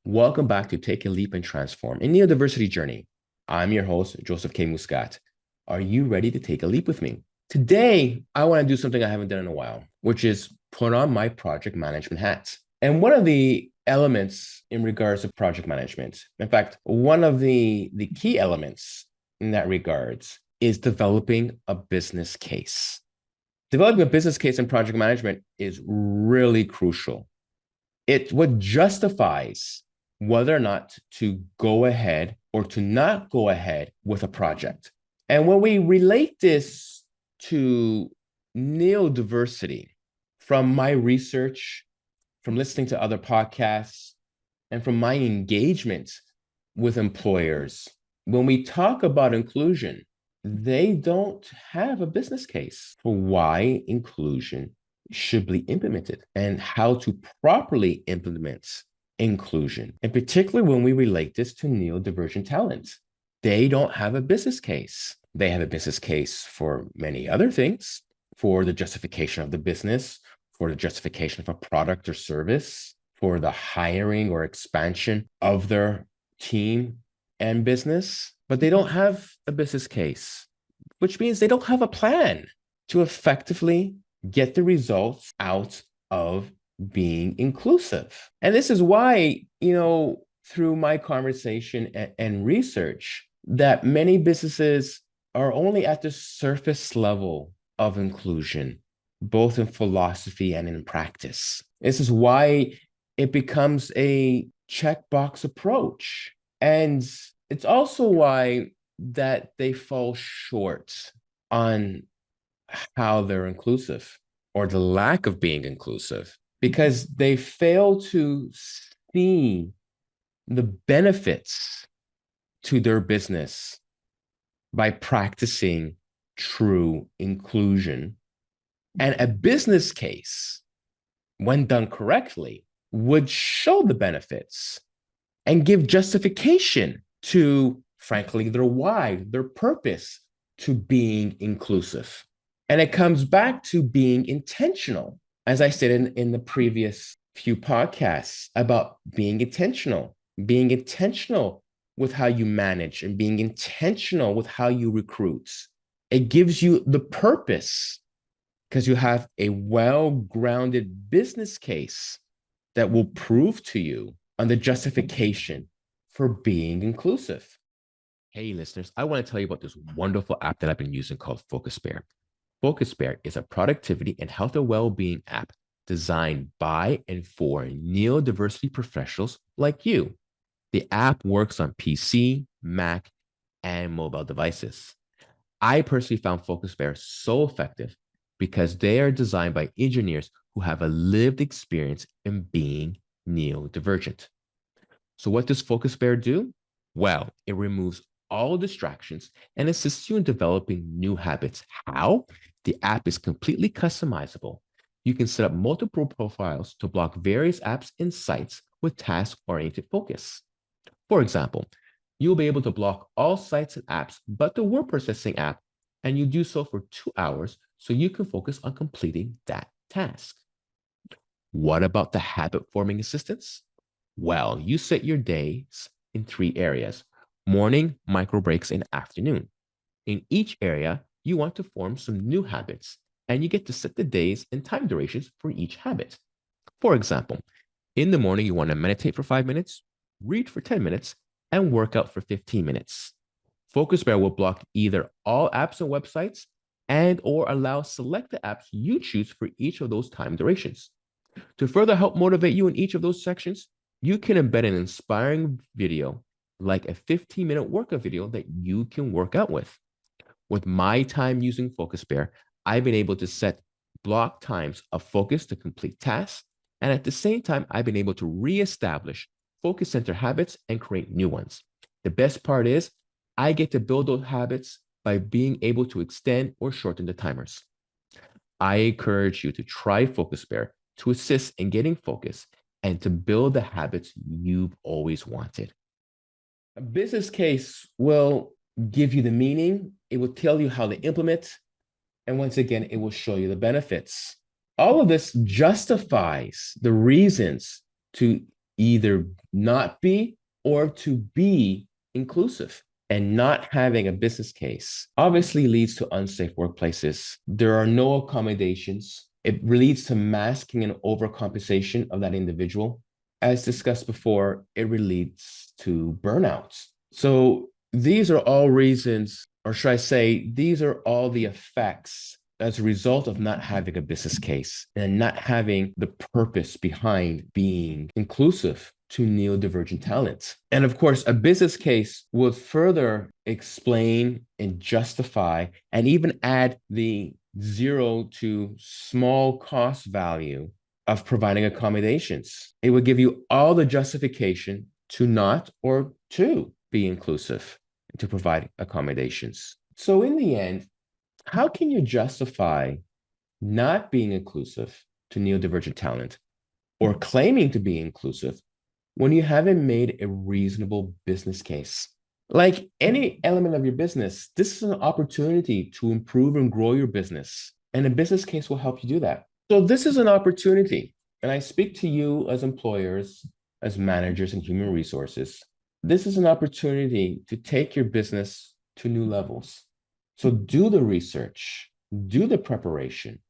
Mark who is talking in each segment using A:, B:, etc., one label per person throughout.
A: Welcome back to Take a Leap and Transform, a Neurodiversity journey. I'm your host, Joseph K. Muscat. Are you ready to take a leap with me? Today, I want to do something I haven't done in a while, which is put on my project management hat. And one of the elements in regards to project management, in fact, one of the key elements in that regards is developing a business case. Developing a business case in project management is really crucial. It's what justifies whether or not to go ahead or to not go ahead with a project. And when we relate this to neurodiversity, from my research, from listening to other podcasts, and from my engagement with employers, when we talk about inclusion, they don't have a business case for why inclusion should be implemented and how to properly implement inclusion. And particularly when we relate this to neurodivergent talents, they don't have a business case. They have a business case for many other things, for the justification of the business, for the justification of a product or service, for the hiring or expansion of their team and business, but they don't have a business case, which means they don't have a plan to effectively get the results out of being inclusive. And this is why, through my conversation and research, that many businesses are only at the surface level of inclusion, both in philosophy and in practice. This is why it becomes a checkbox approach. And it's also why that they fall short on how they're inclusive or the lack of being inclusive, because they fail to see the benefits to their business by practicing true inclusion. And a business case, when done correctly, would show the benefits and give justification to, frankly, their why, their purpose to being inclusive. And it comes back to being intentional, as I said in the previous few podcasts about being intentional with how you manage and being intentional with how you recruit. It gives you the purpose because you have a well-grounded business case that will prove to you on the justification for being inclusive. Hey, listeners, I want to tell you about this wonderful app that I've been using called FocusBear. FocusBear is a productivity and health and well-being app designed by and for neurodiversity professionals like you. The app works on PC, Mac, and mobile devices. I personally found FocusBear so effective because they are designed by engineers who have a lived experience in being neurodivergent. So what does FocusBear do? Well, it removes all distractions and assists you in developing new habits. How? The app is completely customizable. You can set up multiple profiles to block various apps and sites with task-oriented focus. For example, you'll be able to block all sites and apps but the word processing app, and you do so for 2 hours so you can focus on completing that task. What about the habit-forming assistance? Well, you set your days in 3 areas: morning, micro breaks, and afternoon. In each area, you want to form some new habits, and you get to set the days and time durations for each habit. For example, in the morning, you want to meditate for 5 minutes, read for 10 minutes, and work out for 15 minutes. FocusBear will block either all apps and websites and or allow select the apps you choose for each of those time durations. To further help motivate you in each of those sections, you can embed an inspiring video like a 15-minute workout video that you can work out with. With my time using FocusBear, I've been able to set block times of focus to complete tasks, and at the same time, I've been able to reestablish focus center habits and create new ones. The best part is I get to build those habits by being able to extend or shorten the timers. I encourage you to try FocusBear to assist in getting focus and to build the habits you've always wanted. A business case will give you the meaning. It will tell you how to implement. And once again, it will show you the benefits. All of this justifies the reasons to either not be or to be inclusive. And not having a business case obviously leads to unsafe workplaces. There are no accommodations. It leads to masking and overcompensation of that individual. As discussed before, it leads to burnouts. So these are all reasons, or should I say, these are all the effects as a result of not having a business case and not having the purpose behind being inclusive to neurodivergent talents. And of course, a business case will further explain and justify and even add the zero to small cost value of providing accommodations. It would give you all the justification to not or to be inclusive, to provide accommodations. So in the end, how can you justify not being inclusive to neurodivergent talent or claiming to be inclusive when you haven't made a reasonable business case? Like any element of your business, this is an opportunity to improve and grow your business, and a business case will help you do that. So this is an opportunity, and I speak to you as employers, as managers in human resources. This is an opportunity to take your business to new levels. So do the research, do the preparation,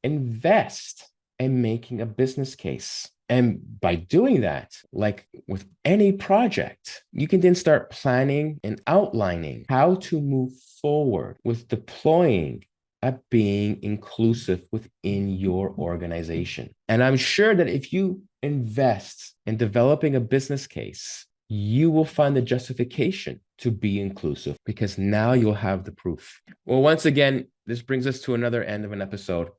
A: invest in making a business case. And by doing that, like with any project, you can then start planning and outlining how to move forward with deploying at being inclusive within your organization. And I'm sure that if you invest in developing a business case, you will find the justification to be inclusive because now you'll have the proof. Well, once again, this brings us to another end of an episode.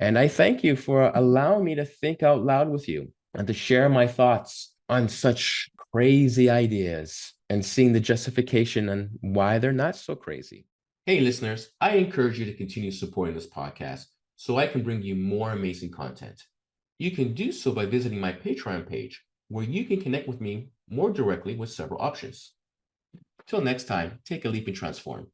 A: And I thank you for allowing me to think out loud with you and to share my thoughts on such crazy ideas and seeing the justification on why they're not so crazy. Hey, listeners, I encourage you to continue supporting this podcast so I can bring you more amazing content. You can do so by visiting my Patreon page, where you can connect with me more directly with several options. Till next time, take a leap and transform.